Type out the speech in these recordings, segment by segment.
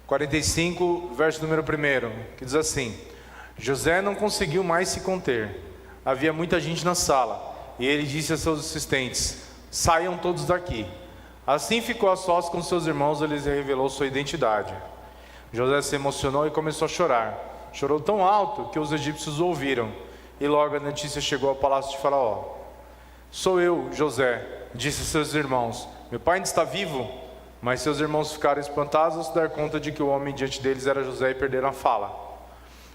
45, verso número 1, que diz assim: José não conseguiu mais se conter. Havia muita gente na sala, e ele disse a seus assistentes: saiam todos daqui. Assim ficou a sós com seus irmãos, ele lhes revelou sua identidade. José se emocionou e começou a chorar. Chorou tão alto que os egípcios ouviram, e logo a notícia chegou ao palácio de Faraó. Sou eu, José, disse a seus irmãos. Meu pai ainda está vivo? Mas seus irmãos ficaram espantados ao se dar conta de que o homem diante deles era José e perderam a fala.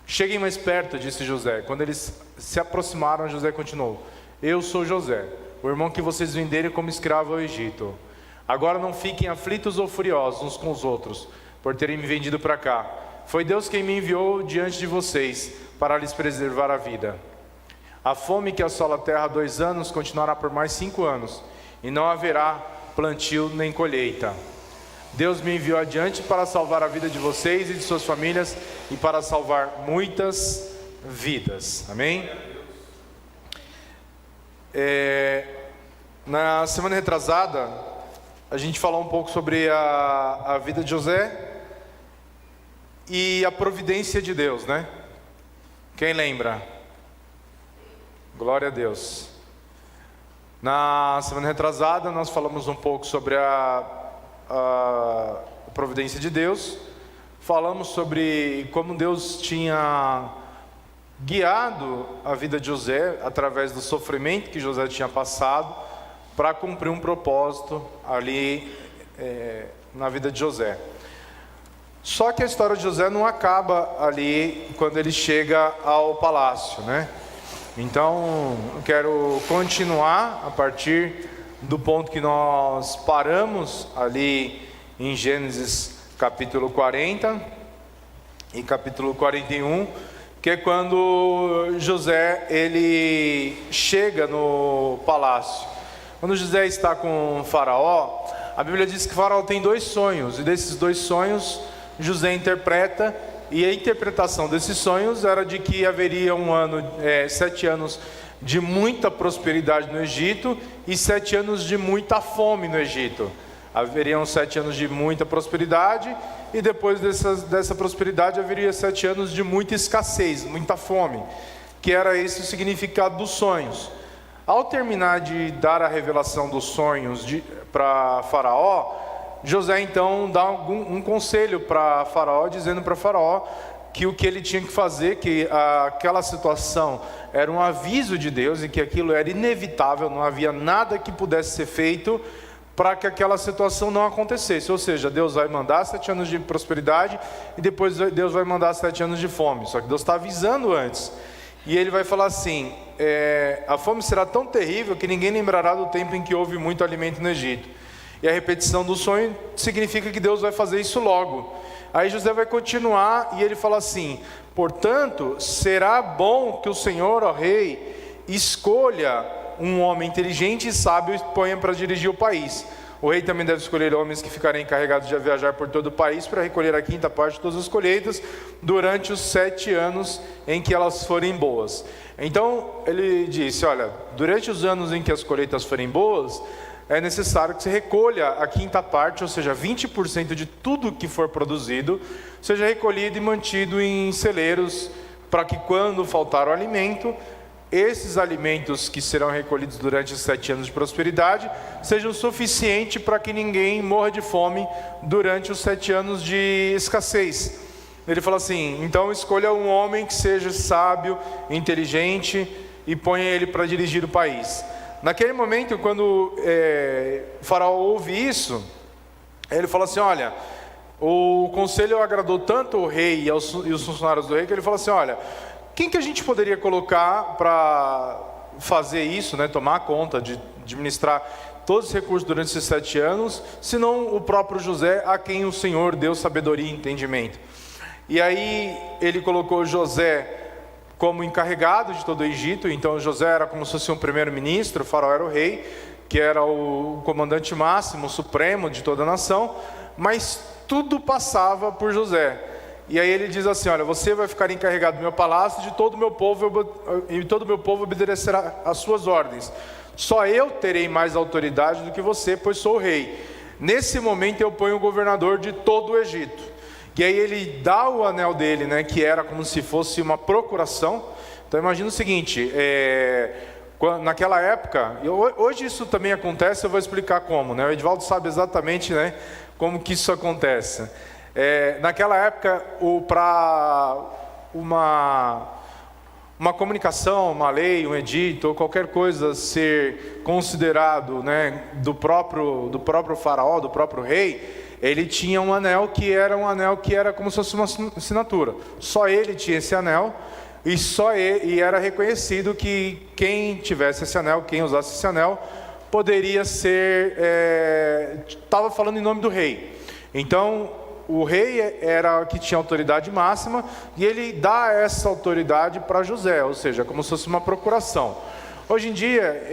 Cheguem mais perto, disse José. Quando eles se aproximaram, José continuou: eu sou José, o irmão que vocês venderam como escravo ao Egito. Agora não fiquem aflitos ou furiosos uns com os outros, por terem me vendido para cá. Foi Deus quem me enviou diante de vocês, para lhes preservar a vida. A fome que assola a terra há 2 anos continuará por mais 5 anos, e não haverá plantio nem colheita. Deus me enviou adiante para salvar a vida de vocês e de suas famílias, e para salvar muitas vidas. Amém? Na semana retrasada, a gente falou um pouco sobre a vida de José e a providência de Deus, né? Quem lembra? Glória a Deus. Na semana retrasada, nós falamos um pouco sobre a providência de Deus. Falamos sobre como Deus tinha guiado a vida de José através do sofrimento que José tinha passado para cumprir um propósito ali na vida de José. Só que a história de José não acaba ali quando ele chega ao palácio, né? Então, eu quero continuar a partir do ponto que nós paramos ali em Gênesis capítulo 40 e capítulo 41, que é quando José ele chega no palácio. Quando José está com Faraó, a Bíblia diz que Faraó tem 2 sonhos, e desses 2 sonhos José interpreta, e a interpretação desses sonhos era de que haveria 7 anos de muita prosperidade no Egito e 7 anos de muita fome no Egito. Haveriam 7 anos de muita prosperidade, e depois dessa prosperidade haveria 7 anos de muita escassez, muita fome, que era esse o significado dos sonhos. Ao terminar de dar a revelação dos sonhos para Faraó, José então dá um conselho para Faraó, dizendo para Faraó que o que ele tinha que fazer, que aquela situação era um aviso de Deus e que aquilo era inevitável, não havia nada que pudesse ser feito para que aquela situação não acontecesse. Ou seja, Deus vai mandar 7 anos de prosperidade e depois Deus vai mandar 7 anos de fome. Só que Deus está avisando antes. E ele vai falar assim: a fome será tão terrível que ninguém lembrará do tempo em que houve muito alimento no Egito. E a repetição do sonho significa que Deus vai fazer isso logo. Aí José vai continuar e ele fala assim: portanto, será bom que o Senhor, ó rei, escolha um homem inteligente e sábio e ponha para dirigir o país. O rei também deve escolher homens que ficarem encarregados de viajar por todo o país para recolher a 5ª parte de todas as colheitas durante os 7 anos em que elas forem boas. Então ele disse: olha, durante os anos em que as colheitas forem boas, é necessário que você recolha a 5ª parte, ou seja, 20% de tudo que for produzido, seja recolhido e mantido em celeiros, para que quando faltar o alimento, esses alimentos que serão recolhidos durante os 7 anos de prosperidade, sejam suficientes para que ninguém morra de fome durante os 7 anos de escassez. Ele fala assim: então escolha um homem que seja sábio, inteligente, e ponha ele para dirigir o país. Naquele momento, quando Faraó ouve isso, ele fala assim: olha, o conselho agradou tanto o rei e os funcionários do rei, que ele fala assim: olha, quem que a gente poderia colocar para fazer isso, né, tomar conta de administrar todos os recursos durante esses 7 anos, senão o próprio José, a quem o Senhor deu sabedoria e entendimento. E aí ele colocou José como encarregado de todo o Egito. Então José era como se fosse um primeiro-ministro, o Faraó era o rei, que era o comandante máximo, supremo de toda a nação, mas tudo passava por José. E aí ele diz assim: olha, você vai ficar encarregado do meu palácio, de todo o meu povo, e todo o meu povo obedecerá às suas ordens. Só eu terei mais autoridade do que você, pois sou o rei. Nesse momento eu ponho o governador de todo o Egito. E aí ele dá o anel dele, né, que era como se fosse uma procuração. Então imagina o seguinte, naquela época, hoje isso também acontece, eu vou explicar como, né? O Edivaldo sabe exatamente, né, como que isso acontece. Naquela época, para uma comunicação, uma lei, um edito, ou qualquer coisa ser considerado, né, do próprio faraó, do próprio rei, ele tinha um anel que era como se fosse uma assinatura. Só ele tinha esse anel, e era reconhecido que quem tivesse esse anel, quem usasse esse anel, poderia ser, estava falando em nome do rei. Então, o rei era que tinha autoridade máxima, e ele dá essa autoridade para José, ou seja, como se fosse uma procuração. Hoje em dia,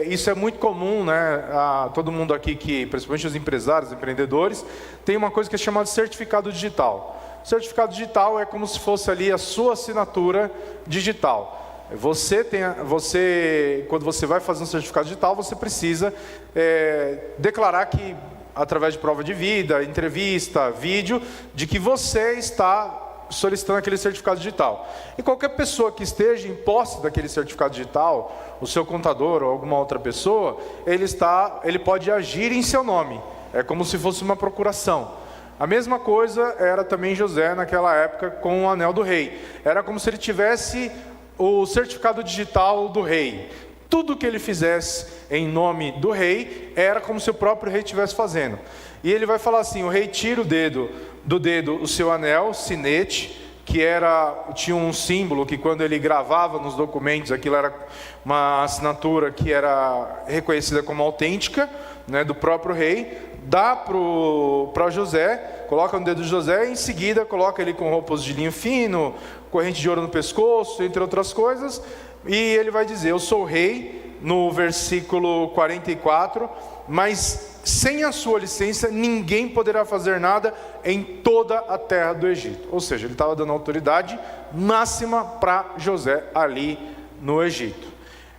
isso é muito comum, né? Todo mundo aqui, principalmente os empresários, empreendedores, tem uma coisa que é chamada de certificado digital. O certificado digital é como se fosse ali a sua assinatura digital. Quando você vai fazer um certificado digital, você precisa declarar que, através de prova de vida, entrevista, vídeo, de que você está solicitando aquele certificado digital. E qualquer pessoa que esteja em posse daquele certificado digital, o seu contador ou alguma outra pessoa, ele pode agir em seu nome. É como se fosse uma procuração. A mesma coisa era também José naquela época com o anel do rei. Era como se ele tivesse o certificado digital do rei. Tudo que ele fizesse em nome do rei era como se o próprio rei estivesse fazendo. E ele vai falar assim: o rei tira do dedo o seu anel, sinete, que tinha um símbolo que quando ele gravava nos documentos, aquilo era uma assinatura que era reconhecida como autêntica, né, do próprio rei. Dá para José, coloca no dedo de José, e em seguida coloca ele com roupas de linho fino, corrente de ouro no pescoço, entre outras coisas, e ele vai dizer: eu sou rei, no versículo 44, mas sem a sua licença ninguém poderá fazer nada em toda a terra do Egito. Ou seja, ele estava dando autoridade máxima para José ali no Egito.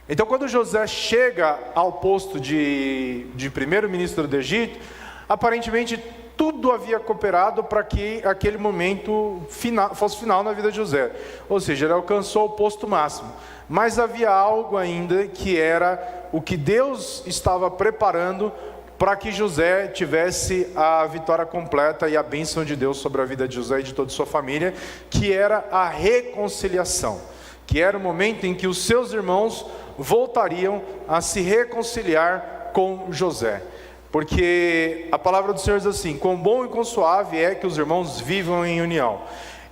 Então, quando José chega ao posto de primeiro-ministro do Egito, aparentemente tudo havia cooperado para que aquele momento fosse final na vida de José. Ou seja, ele alcançou o posto máximo. Mas havia algo ainda que era o que Deus estava preparando para que José tivesse a vitória completa e a bênção de Deus sobre a vida de José e de toda a sua família, que era a reconciliação. Que era o momento em que os seus irmãos voltariam a se reconciliar com José. Porque a palavra do Senhor diz assim: quão bom e quão suave é que os irmãos vivam em união.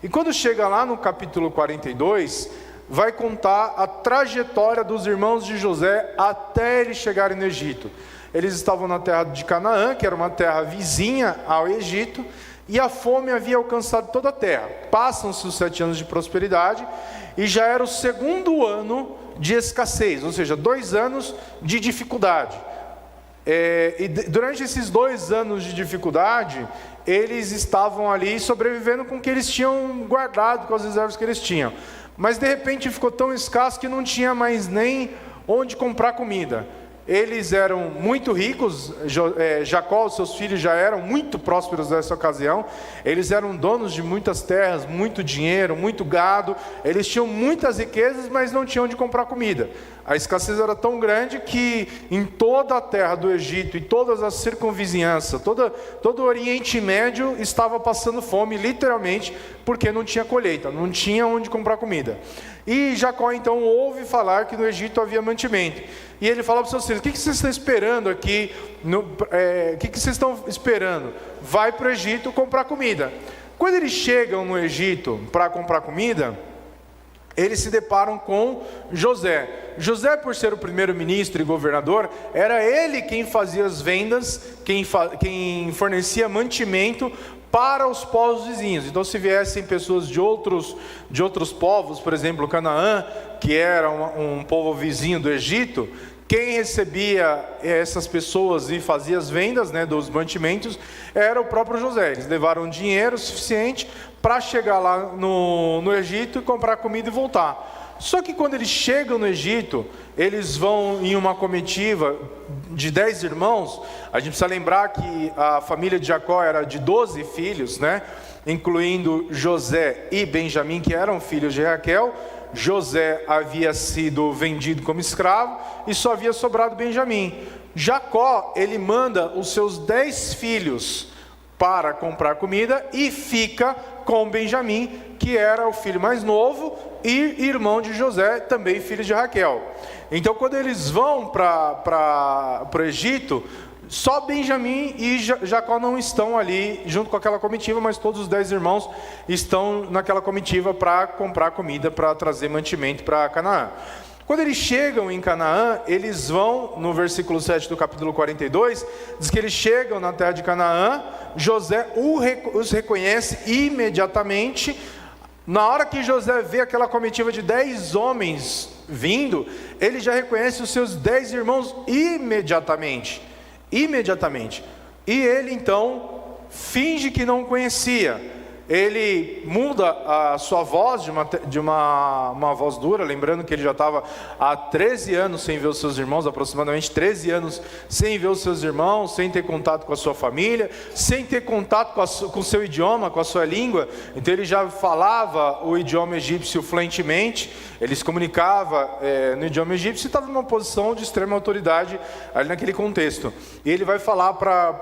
E quando chega lá no capítulo 42, vai contar a trajetória dos irmãos de José até eles chegarem no Egito. Eles estavam na terra de Canaã, que era uma terra vizinha ao Egito, e a fome havia alcançado toda a terra. Passam-se os 7 anos de prosperidade, e já era o segundo ano de escassez, ou seja, 2 anos de dificuldade. E durante esses 2 anos de dificuldade, eles estavam ali sobrevivendo com o que eles tinham guardado, com as reservas que eles tinham. Mas de repente ficou tão escasso que não tinha mais nem onde comprar comida. Eles eram muito ricos, Jacó, os seus filhos já eram muito prósperos nessa ocasião. Eles eram donos de muitas terras, muito dinheiro, muito gado. Eles tinham muitas riquezas, mas não tinham onde comprar comida. A escassez era tão grande que em toda a terra do Egito e todas as circunvizinhanças, todo o Oriente Médio estava passando fome, literalmente, porque não tinha colheita, não tinha onde comprar comida. E Jacó então ouve falar que no Egito havia mantimento. E ele fala para os seus filhos: o que vocês estão esperando aqui? O que vocês estão esperando? Vai para o Egito comprar comida. Quando eles chegam no Egito para comprar comida, eles se deparam com José. José, por ser o primeiro-ministro e governador, era ele quem fazia as vendas, quem fornecia mantimento para os povos vizinhos. Então, se viessem pessoas de outros povos, por exemplo, Canaã, que era um povo vizinho do Egito, quem recebia essas pessoas e fazia as vendas, né, dos mantimentos, era o próprio José. Eles levaram dinheiro suficiente para chegar lá no Egito e comprar comida e voltar. Só que quando eles chegam no Egito, eles vão em uma comitiva de 10 irmãos. A gente precisa lembrar que a família de Jacó era de 12 filhos, né? Incluindo José e Benjamim, que eram filhos de Raquel. José havia sido vendido como escravo e só havia sobrado Benjamim. Jacó, ele manda os seus 10 filhos para comprar comida e fica com Benjamim, que era o filho mais novo e irmão de José, também filho de Raquel. Então, quando eles vão para o Egito, só Benjamim e Jacó não estão ali junto com aquela comitiva, mas todos os 10 irmãos estão naquela comitiva para comprar comida, para trazer mantimento para Canaã. Quando eles chegam em Canaã, eles vão, no versículo 7 do capítulo 42, diz que eles chegam na terra de Canaã, José os reconhece imediatamente. Na hora que José vê aquela comitiva de 10 homens vindo, ele já reconhece os seus 10 irmãos imediatamente. E ele então finge que não conhecia. Ele muda a sua voz de uma voz dura, lembrando que ele já estava há 13 anos sem ver os seus irmãos, aproximadamente 13 anos sem ver os seus irmãos, sem ter contato com a sua família, sem ter contato com o seu idioma, com a sua língua. Então ele já falava o idioma egípcio fluentemente, ele se comunicava no idioma egípcio e estava numa posição de extrema autoridade ali naquele contexto. E ele vai falar para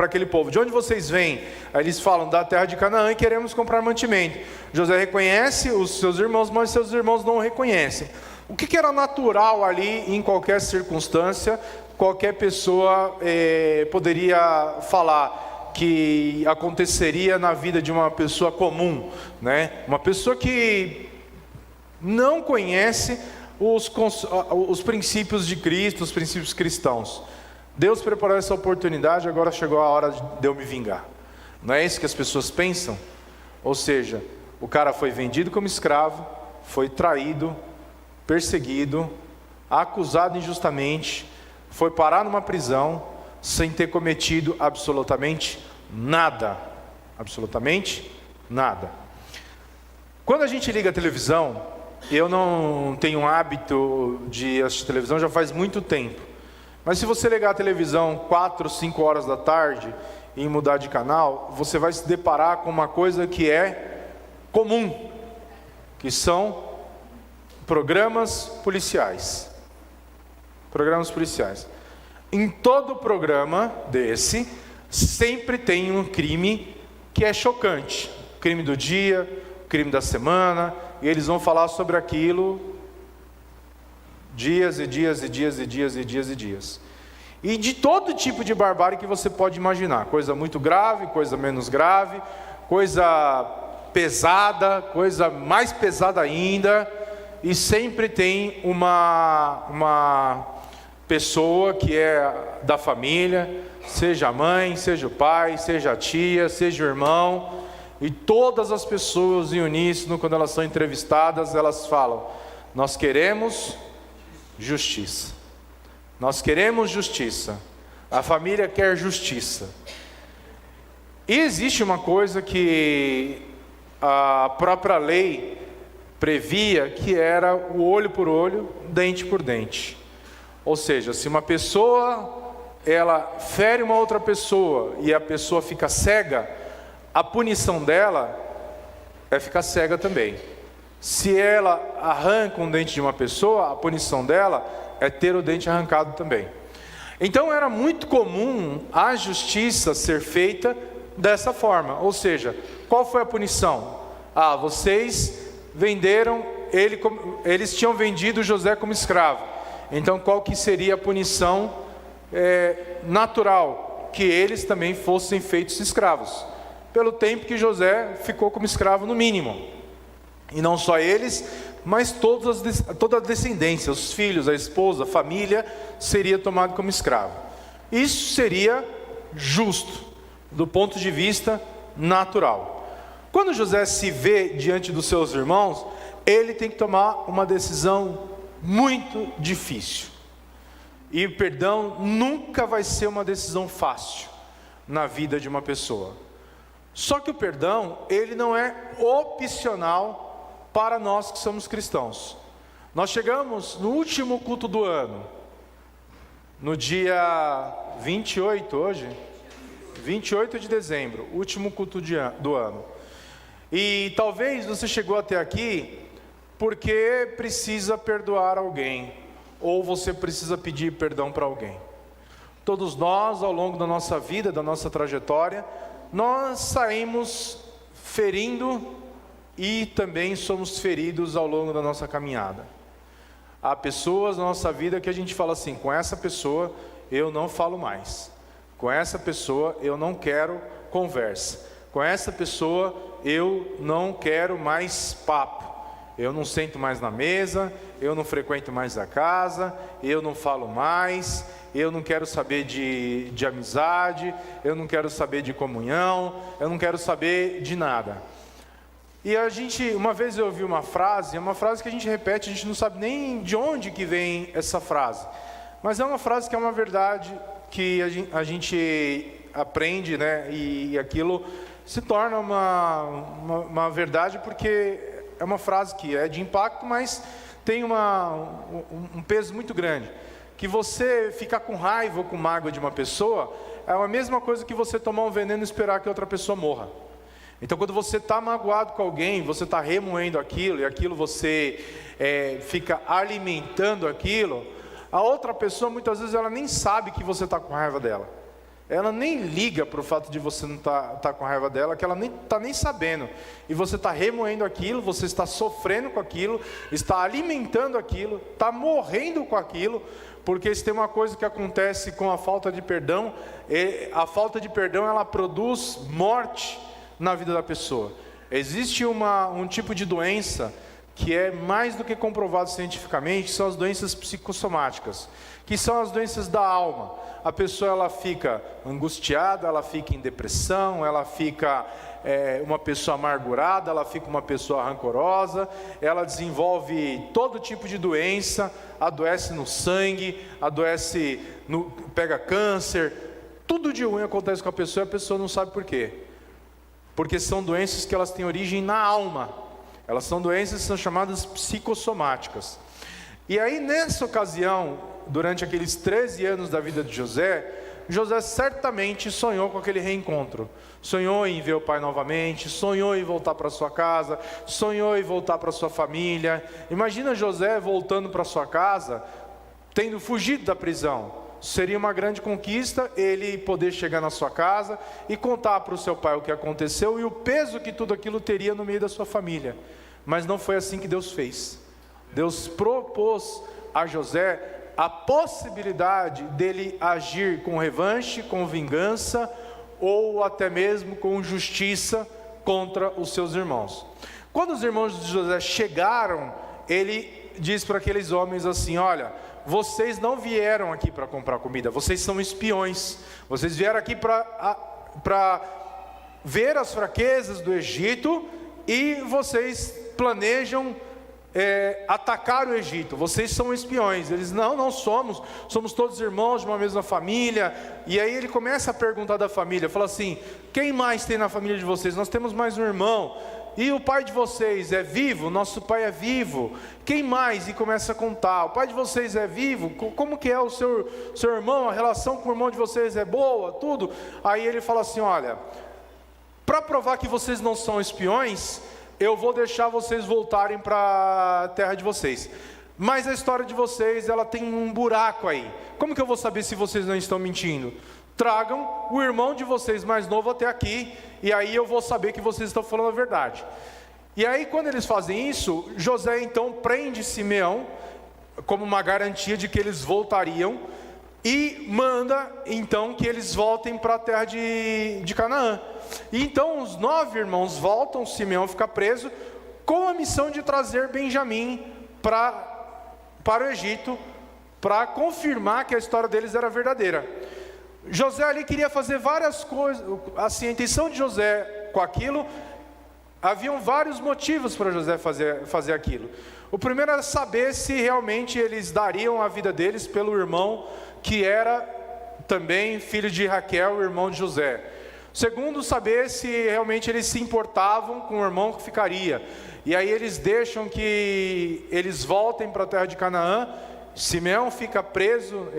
aquele povo: de onde vocês vêm? Aí eles falam: da terra de Canaã, e queremos comprar mantimento. José reconhece os seus irmãos, mas seus irmãos não o reconhecem. O que era natural ali, em qualquer circunstância, qualquer pessoa poderia falar que aconteceria na vida de uma pessoa comum, né? Uma pessoa que não conhece os princípios de Cristo, os princípios cristãos. Deus preparou essa oportunidade, agora chegou a hora de eu me vingar. Não é isso que as pessoas pensam? Ou seja, o cara foi vendido como escravo, foi traído, perseguido, acusado injustamente, foi parar numa prisão, sem ter cometido absolutamente nada. Absolutamente nada. Quando a gente liga a televisão, eu não tenho hábito de assistir televisão já faz muito tempo. Mas se você ligar a televisão 4, 5 horas da tarde e mudar de canal, você vai se deparar com uma coisa que é comum, que são programas policiais. Programas policiais. Em todo programa desse, sempre tem um crime que é chocante. Crime do dia, crime da semana, e eles vão falar sobre aquilo dias e dias e dias e dias e dias e dias. E de todo tipo de barbárie que você pode imaginar. Coisa muito grave, coisa menos grave, coisa pesada, coisa mais pesada ainda. E sempre tem uma pessoa que é da família, seja a mãe, seja o pai, seja a tia, seja o irmão. E todas as pessoas em uníssono, quando elas são entrevistadas, elas falam: nós queremos justiça. Nós queremos justiça. A família quer justiça. E existe uma coisa que a própria lei previa, que era o olho por olho, dente por dente. Ou seja, se uma pessoa ela fere uma outra pessoa e a pessoa fica cega, a punição dela é ficar cega também. Se ela arranca um dente de uma pessoa, a punição dela é ter o dente arrancado também. Então era muito comum a justiça ser feita dessa forma. Ou seja, qual foi a punição? Vocês venderam, eles tinham vendido José como escravo. Então qual que seria a punição natural? Que eles também fossem feitos escravos. Pelo tempo que José ficou como escravo no mínimo. E não só eles, mas toda a descendência, os filhos, a esposa, a família, seria tomado como escravo. Isso seria justo, do ponto de vista natural. Quando José se vê diante dos seus irmãos, ele tem que tomar uma decisão muito difícil. E o perdão nunca vai ser uma decisão fácil na vida de uma pessoa. Só que o perdão, ele não é opcional para nós que somos cristãos. Nós chegamos no último culto do ano, no dia 28 hoje, 28 de dezembro, último culto do ano. E talvez você chegou até aqui porque precisa perdoar alguém, ou você precisa pedir perdão para alguém. Todos nós, ao longo da nossa vida, da nossa trajetória, nós saímos ferindo e também somos feridos ao longo da nossa caminhada. Há pessoas na nossa vida que a gente fala assim: com essa pessoa eu não falo mais, com essa pessoa eu não quero conversa, com essa pessoa eu não quero mais papo, eu não sento mais na mesa, eu não frequento mais a casa, eu não falo mais, eu não quero saber de amizade, eu não quero saber de comunhão, eu não quero saber de nada. E uma vez eu ouvi uma frase, é uma frase que a gente repete, a gente não sabe nem de onde que vem essa frase, mas é uma frase que é uma verdade que a gente aprende, né? E aquilo se torna uma verdade, porque é uma frase que é de impacto, mas tem um peso muito grande. Que você ficar com raiva ou com mágoa de uma pessoa é a mesma coisa que você tomar um veneno e esperar que outra pessoa morra. Então, quando você está magoado com alguém, você está remoendo aquilo, e aquilo você fica alimentando aquilo, a outra pessoa muitas vezes ela nem sabe que você está com raiva dela. Ela nem liga para o fato de você não tá com raiva dela, que ela nem está nem sabendo. E você está remoendo aquilo, você está sofrendo com aquilo, está alimentando aquilo, está morrendo com aquilo, porque se tem uma coisa que acontece com a falta de perdão, a falta de perdão ela produz morte na vida da pessoa. Existe um tipo de doença que é mais do que comprovado cientificamente, são as doenças psicossomáticas, que são as doenças da alma. A pessoa ela fica angustiada, ela fica em depressão, ela fica uma pessoa amargurada, ela fica uma pessoa rancorosa, ela desenvolve todo tipo de doença, adoece no sangue, pega câncer, tudo de ruim acontece com a pessoa e a pessoa não sabe por quê. Porque são doenças que elas têm origem na alma. Elas são doenças que são chamadas psicossomáticas. E aí nessa ocasião, durante aqueles 13 anos da vida de José, José certamente sonhou com aquele reencontro. Sonhou em ver o pai novamente, sonhou em voltar para sua casa, sonhou em voltar para sua família. Imagina José voltando para sua casa, tendo fugido da prisão. Seria uma grande conquista ele poder chegar na sua casa e contar para o seu pai o que aconteceu e o peso que tudo aquilo teria no meio da sua família. Mas não foi assim que Deus fez. Deus propôs a José a possibilidade dele agir com revanche, com vingança ou até mesmo com justiça contra os seus irmãos. Quando os irmãos de José chegaram, ele diz para aqueles homens assim: olha, vocês não vieram aqui para comprar comida, vocês são espiões, vocês vieram aqui para ver as fraquezas do Egito e vocês planejam atacar o Egito, vocês são espiões. Eles: não somos todos irmãos de uma mesma família. E aí ele começa a perguntar da família, fala assim: quem mais tem na família de vocês? Nós temos mais um irmão. E o pai de vocês é vivo? Nosso pai é vivo. Quem mais? E começa a contar. O pai de vocês é vivo? Como que é o seu irmão? A relação com o irmão de vocês é boa? Tudo. Aí ele fala assim: olha, para provar que vocês não são espiões, eu vou deixar vocês voltarem para a terra de vocês. Mas a história de vocês, ela tem um buraco aí. Como que eu vou saber se vocês não estão mentindo? Tragam o irmão de vocês mais novo até aqui, e aí eu vou saber que vocês estão falando a verdade. E aí quando eles fazem isso, José então prende Simeão, como uma garantia de que eles voltariam, e manda então que eles voltem para a terra de Canaã. E então os 9 irmãos voltam, Simeão fica preso, com a missão de trazer Benjamim para o Egito, para confirmar que a história deles era verdadeira. José ali queria fazer várias coisas, assim, a intenção de José com aquilo, haviam vários motivos para José fazer aquilo. O primeiro era saber se realmente eles dariam a vida deles pelo irmão, que era também filho de Raquel, irmão de José. Segundo, saber se realmente eles se importavam com o irmão que ficaria. E aí eles deixam que eles voltem para a terra de Canaã. Simeão fica preso,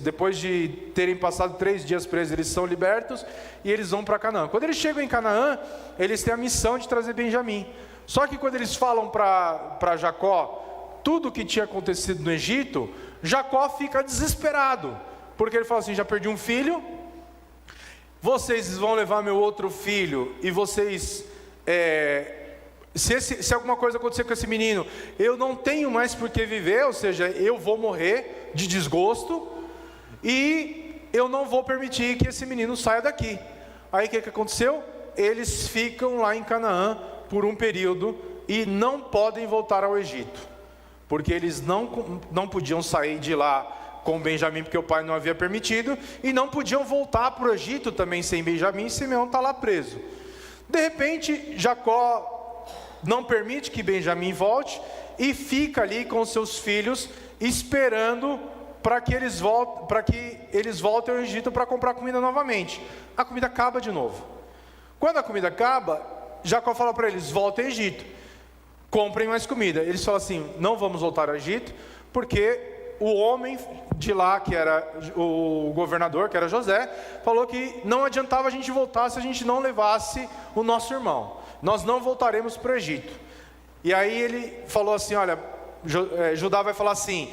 depois de terem passado 3 dias presos, eles são libertos e eles vão para Canaã. Quando eles chegam em Canaã, eles têm a missão de trazer Benjamim. Só que quando eles falam para Jacó tudo o que tinha acontecido no Egito, Jacó fica desesperado, porque ele fala assim: já perdi um filho, vocês vão levar meu outro filho, e vocês... Se alguma coisa acontecer com esse menino, eu não tenho mais por que viver, ou seja, eu vou morrer de desgosto, e eu não vou permitir que esse menino saia daqui. Aí o que aconteceu? Eles ficam lá em Canaã por um período, e não podem voltar ao Egito, porque eles não podiam sair de lá com Benjamim, porque o pai não havia permitido, e não podiam voltar para o Egito também sem Benjamim, e Simeão está lá preso. De repente, Jacó não permite que Benjamim volte, e fica ali com seus filhos, esperando para que eles voltem ao Egito para comprar comida novamente. A comida acaba de novo. Quando a comida acaba, Jacó fala para eles: voltem ao Egito, comprem mais comida. Eles falam assim: não vamos voltar ao Egito, porque o homem de lá, que era o governador, que era José, falou que não adiantava a gente voltar se a gente não levasse o nosso irmão. Nós não voltaremos para o Egito. E aí ele falou assim: olha, Judá vai falar assim: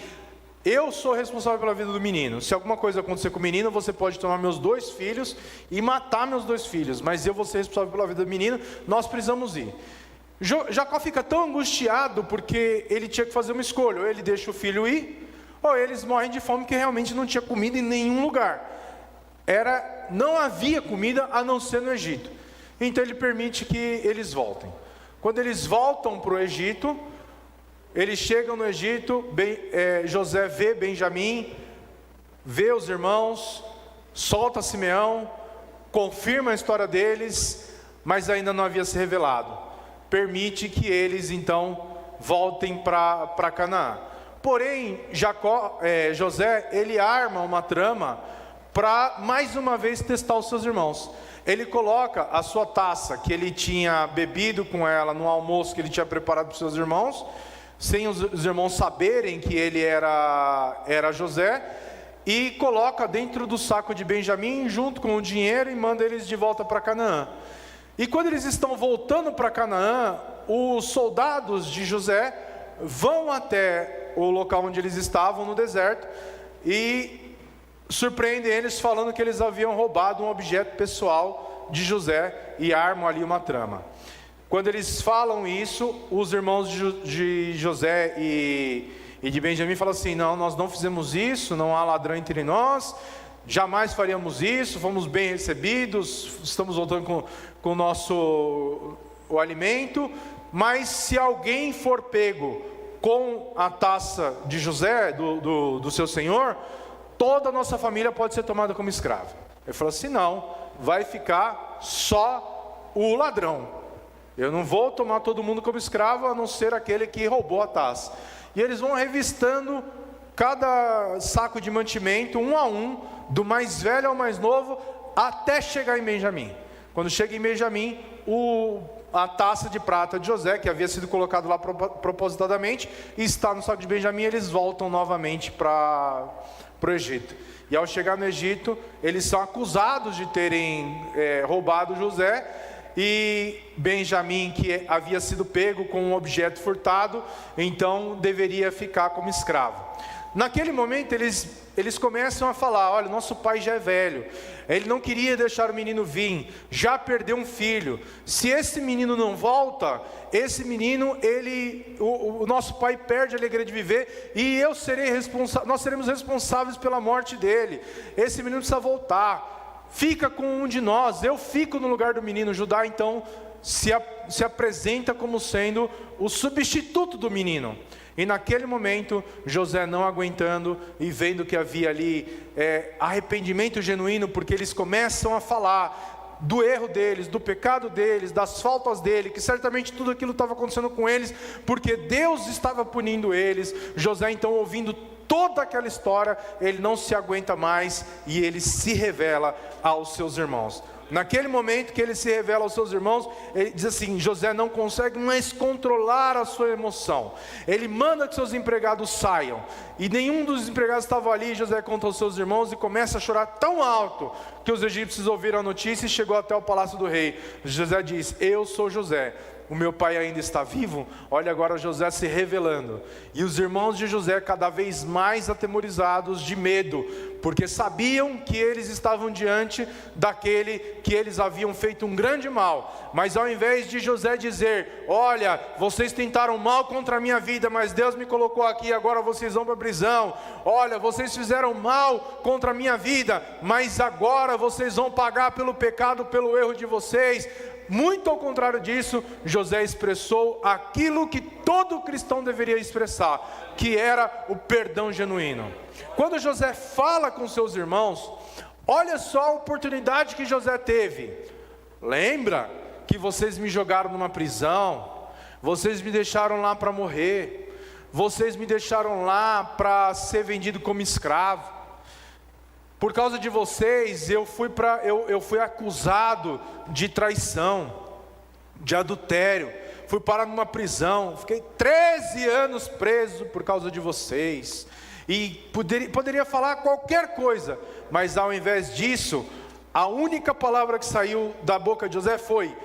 eu sou responsável pela vida do menino. Se alguma coisa acontecer com o menino, você pode tomar meus 2 filhos e matar meus 2 filhos, mas eu vou ser responsável pela vida do menino, nós precisamos ir. Jacó fica tão angustiado, porque ele tinha que fazer uma escolha: ou ele deixa o filho ir, ou eles morrem de fome, porque realmente não tinha comida em nenhum lugar. Não havia comida a não ser no Egito. Então ele permite que eles voltem. Quando eles voltam para o Egito, eles chegam no Egito, José vê Benjamim, vê os irmãos, solta Simeão, confirma a história deles, mas ainda não havia se revelado. Permite que eles então voltem para Canaã. Porém, José, ele arma uma trama para mais uma vez testar os seus irmãos. Ele coloca a sua taça, que ele tinha bebido com ela no almoço que ele tinha preparado para os seus irmãos, sem os irmãos saberem que ele era José, e coloca dentro do saco de Benjamim, junto com o dinheiro, e manda eles de volta para Canaã. E quando eles estão voltando para Canaã, os soldados de José vão até o local onde eles estavam, no deserto, e surpreendem eles falando que eles haviam roubado um objeto pessoal de José, e armam ali uma trama. Quando eles falam isso, os irmãos de José e de Benjamim falam assim: não, nós não fizemos isso, não há ladrão entre nós, jamais faríamos isso, fomos bem recebidos, estamos voltando com o alimento, mas se alguém for pego com a taça de José, do seu senhor, toda a nossa família pode ser tomada como escrava. Ele falou assim: não, vai ficar só o ladrão. Eu não vou tomar todo mundo como escravo, a não ser aquele que roubou a taça. E eles vão revistando cada saco de mantimento, um a um, do mais velho ao mais novo, até chegar em Benjamim. Quando chega em Benjamim, a taça de prata de José, que havia sido colocado lá propositadamente, está no saco de Benjamim. Eles voltam novamente para o Egito. E ao chegar no Egito, eles são acusados de terem roubado José, e Benjamim, que havia sido pego com um objeto furtado, então deveria ficar como escravo. Naquele momento eles começam a falar: olha, nosso pai já é velho, ele não queria deixar o menino vir, já perdeu um filho, se esse menino não volta, esse menino, o nosso pai perde a alegria de viver, e nós seremos responsáveis pela morte dele. Esse menino precisa voltar, fica com um de nós, eu fico no lugar do menino. Judá então se apresenta como sendo o substituto do menino. E naquele momento, José, não aguentando e vendo que havia ali arrependimento genuíno, porque eles começam a falar do erro deles, do pecado deles, das faltas dele, que certamente tudo aquilo estava acontecendo com eles, porque Deus estava punindo eles. José então, ouvindo toda aquela história, ele não se aguenta mais, e ele se revela aos seus irmãos. Naquele momento que ele se revela aos seus irmãos, ele diz assim: José não consegue mais controlar a sua emoção. Ele manda que seus empregados saiam, e nenhum dos empregados estava ali. José conta aos seus irmãos e começa a chorar tão alto que os egípcios ouviram a notícia e chegou até o palácio do rei. José diz: eu sou José, o meu pai ainda está vivo? Olha agora José se revelando. E os irmãos de José cada vez mais atemorizados de medo, porque sabiam que eles estavam diante daquele que eles haviam feito um grande mal. Mas ao invés de José dizer: olha, vocês tentaram mal contra a minha vida, mas Deus me colocou aqui, agora vocês vão para a prisão. Olha, vocês fizeram mal contra a minha vida, mas agora vocês vão pagar pelo pecado, pelo erro de vocês. Muito ao contrário disso, José expressou aquilo que todo cristão deveria expressar, que era o perdão genuíno. Quando José fala com seus irmãos, olha só a oportunidade que José teve. Lembra que vocês me jogaram numa prisão, vocês me deixaram lá para morrer, vocês me deixaram lá para ser vendido como escravo. Por causa de vocês, eu fui acusado de traição, de adultério, fui parar numa prisão, fiquei 13 anos preso por causa de vocês, e poderia falar qualquer coisa, mas ao invés disso, a única palavra que saiu da boca de José foi: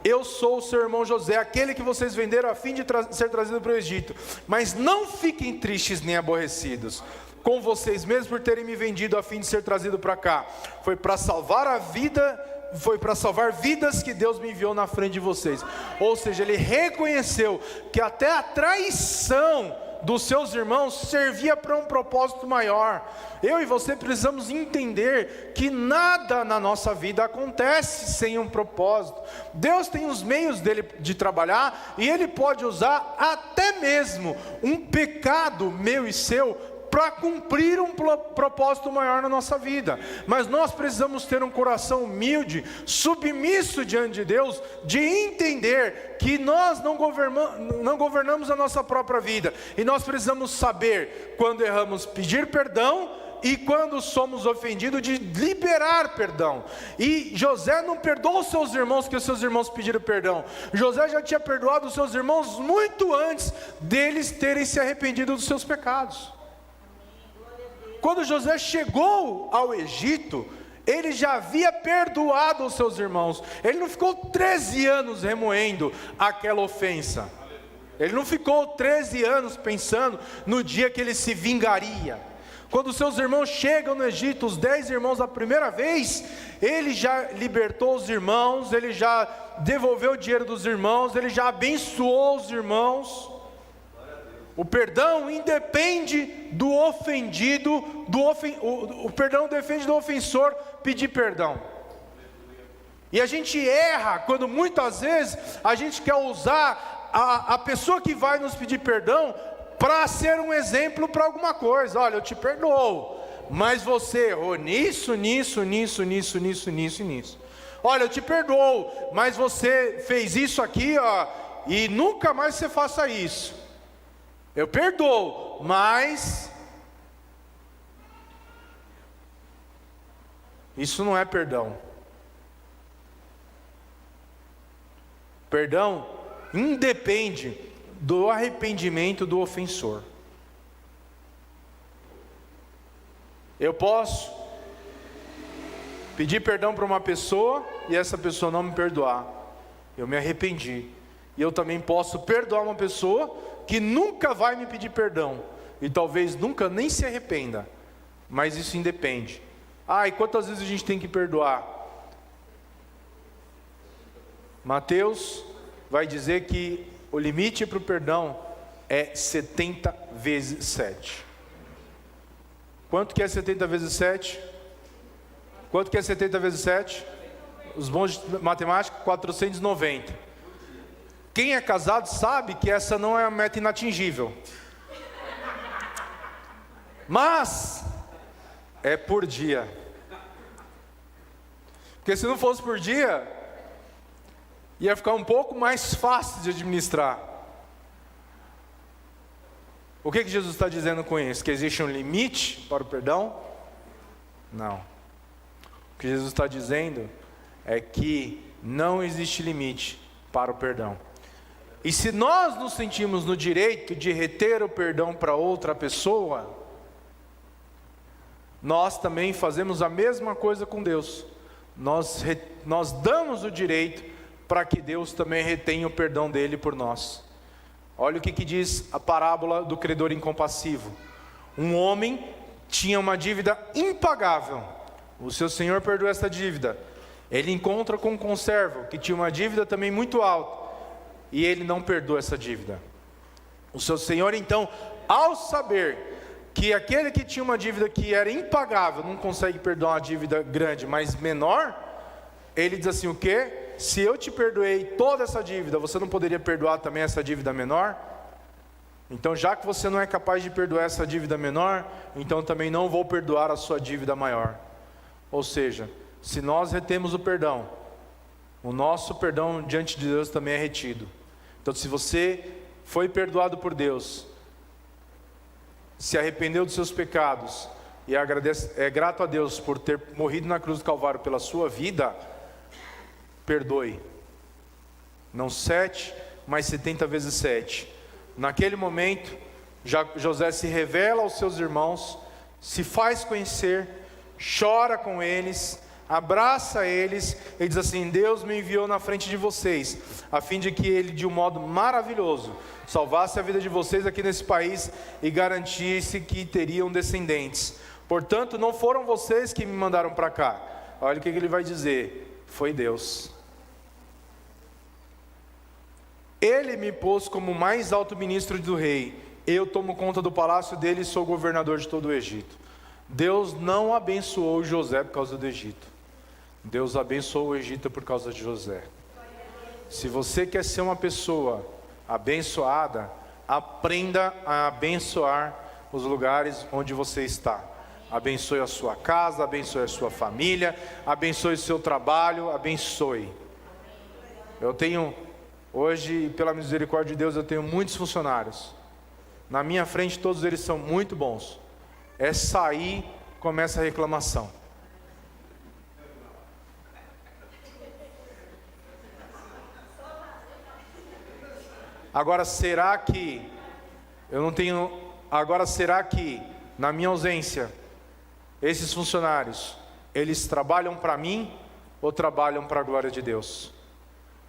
eu sou o seu irmão José, aquele que vocês venderam a fim de ser trazido para o Egito, mas não fiquem tristes nem aborrecidos com vocês mesmos por terem me vendido a fim de ser trazido para cá. Foi para salvar a vida, foi para salvar vidas que Deus me enviou na frente de vocês. Ou seja, ele reconheceu que até a traição dos seus irmãos servia para um propósito maior. Eu e você precisamos entender que nada na nossa vida acontece sem um propósito. Deus tem os meios dele de trabalhar, e ele pode usar até mesmo um pecado meu e seu para cumprir um propósito maior na nossa vida. Mas nós precisamos ter um coração humilde, submisso diante de Deus, de entender que nós não governamos a nossa própria vida, e nós precisamos saber quando erramos, pedir perdão, e quando somos ofendidos, de liberar perdão. E José não perdoou os seus irmãos porque os seus irmãos pediram perdão. José já tinha perdoado os seus irmãos muito antes deles terem se arrependido dos seus pecados. Quando José chegou ao Egito, ele já havia perdoado os seus irmãos. Ele não ficou 13 anos remoendo aquela ofensa. Ele não ficou 13 anos pensando no dia que ele se vingaria. Quando seus irmãos chegam no Egito, os 10 irmãos a primeira vez, ele já libertou os irmãos, ele já devolveu o dinheiro dos irmãos, ele já abençoou os irmãos. O perdão independe do ofendido, o perdão depende do ofensor pedir perdão. E a gente erra quando muitas vezes a gente quer usar a pessoa que vai nos pedir perdão para ser um exemplo para alguma coisa. Olha, eu te perdoo, mas você errou nisso. Olha, eu te perdoo, mas você fez isso aqui, e nunca mais você faça isso. Eu perdoo, mas isso não é perdão. Perdão independe do arrependimento do ofensor. Eu posso pedir perdão para uma pessoa e essa pessoa não me perdoar. Eu me arrependi. E eu também posso perdoar uma pessoa que nunca vai me pedir perdão, e talvez nunca nem se arrependa, mas isso independe. E quantas vezes a gente tem que perdoar? Mateus vai dizer que o limite para o perdão é 70 vezes 7. Quanto que é 70 vezes 7? Quanto que é 70 vezes 7? Os bons de matemática, 490. Quem é casado sabe que essa não é uma meta inatingível. Mas é por dia. Porque se não fosse por dia, ia ficar um pouco mais fácil de administrar. O que Jesus está dizendo com isso? Que existe um limite para o perdão? Não. O que Jesus está dizendo é que não existe limite para o perdão. E se nós nos sentimos no direito de reter o perdão para outra pessoa, nós também fazemos a mesma coisa com Deus. Nós damos o direito para que Deus também retenha o perdão dele por nós. Olha o que diz a parábola do credor incompassivo. Um homem tinha uma dívida impagável. O seu senhor perdoou essa dívida. Ele encontra com um conservo que tinha uma dívida também muito alta, e ele não perdoa essa dívida. O seu senhor então, ao saber que aquele que tinha uma dívida que era impagável, não consegue perdoar uma dívida grande, mas menor, ele diz assim: o quê? Se eu te perdoei toda essa dívida, você não poderia perdoar também essa dívida menor? Então, já que você não é capaz de perdoar essa dívida menor, então também não vou perdoar a sua dívida maior. Ou seja, se nós retemos o perdão, o nosso perdão diante de Deus também é retido. Então, se você foi perdoado por Deus, se arrependeu dos seus pecados e é grato a Deus por ter morrido na cruz do Calvário pela sua vida, perdoe. Não 7, mas 70 vezes 7. Naquele momento, José se revela aos seus irmãos, se faz conhecer, chora com eles, abraça eles e diz assim: Deus me enviou na frente de vocês, a fim de que Ele, de um modo maravilhoso, salvasse a vida de vocês aqui nesse país e garantisse que teriam descendentes. Portanto, não foram vocês que me mandaram para cá. Olha o que ele vai dizer: foi Deus. Ele me pôs como mais alto ministro do rei. Eu tomo conta do palácio dele e sou governador de todo o Egito. Deus não abençoou José por causa do Egito. Deus abençoou o Egito por causa de José. Se você quer ser uma pessoa abençoada, aprenda a abençoar os lugares onde você está. Abençoe a sua casa, abençoe a sua família, abençoe o seu trabalho, abençoe. Eu tenho, hoje, pela misericórdia de Deus, eu tenho muitos funcionários. Na minha frente todos eles são muito bons. É sair, começa a reclamação. Agora será que na minha ausência, esses funcionários, eles trabalham para mim ou trabalham para a glória de Deus?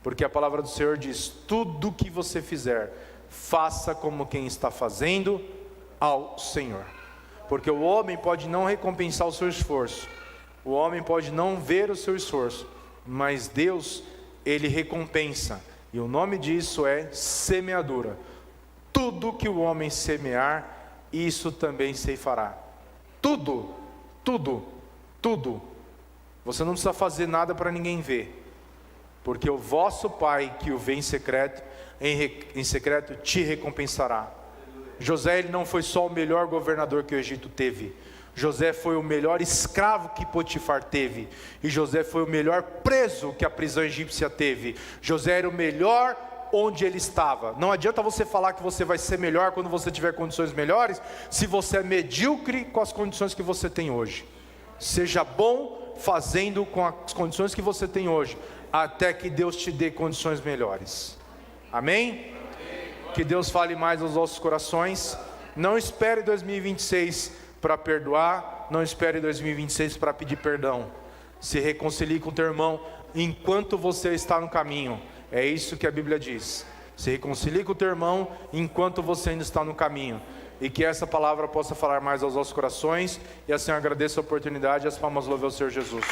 Porque a palavra do Senhor diz: tudo que você fizer, faça como quem está fazendo ao Senhor. Porque o homem pode não recompensar o seu esforço, o homem pode não ver o seu esforço, mas Deus, Ele recompensa. E o nome disso é semeadura. Tudo que o homem semear, isso também ceifará. Tudo, tudo, tudo. Você não precisa fazer nada para ninguém ver, porque o vosso Pai que o vê em secreto te recompensará. José, ele não foi só o melhor governador que o Egito teve. José foi o melhor escravo que Potifar teve. E José foi o melhor preso que a prisão egípcia teve. José era o melhor onde ele estava. Não adianta você falar que você vai ser melhor quando você tiver condições melhores, se você é medíocre com as condições que você tem hoje. Seja bom fazendo com as condições que você tem hoje, até que Deus te dê condições melhores. Amém? Que Deus fale mais aos nossos corações. Não espere 2026 para perdoar, não espere 2026 para pedir perdão. Se reconcilie com o teu irmão enquanto você está no caminho. É isso que a Bíblia diz. Se reconcilie com o teu irmão enquanto você ainda está no caminho. E que essa palavra possa falar mais aos nossos corações. E assim eu agradeço a oportunidade e as palmas louvem ao Senhor Jesus.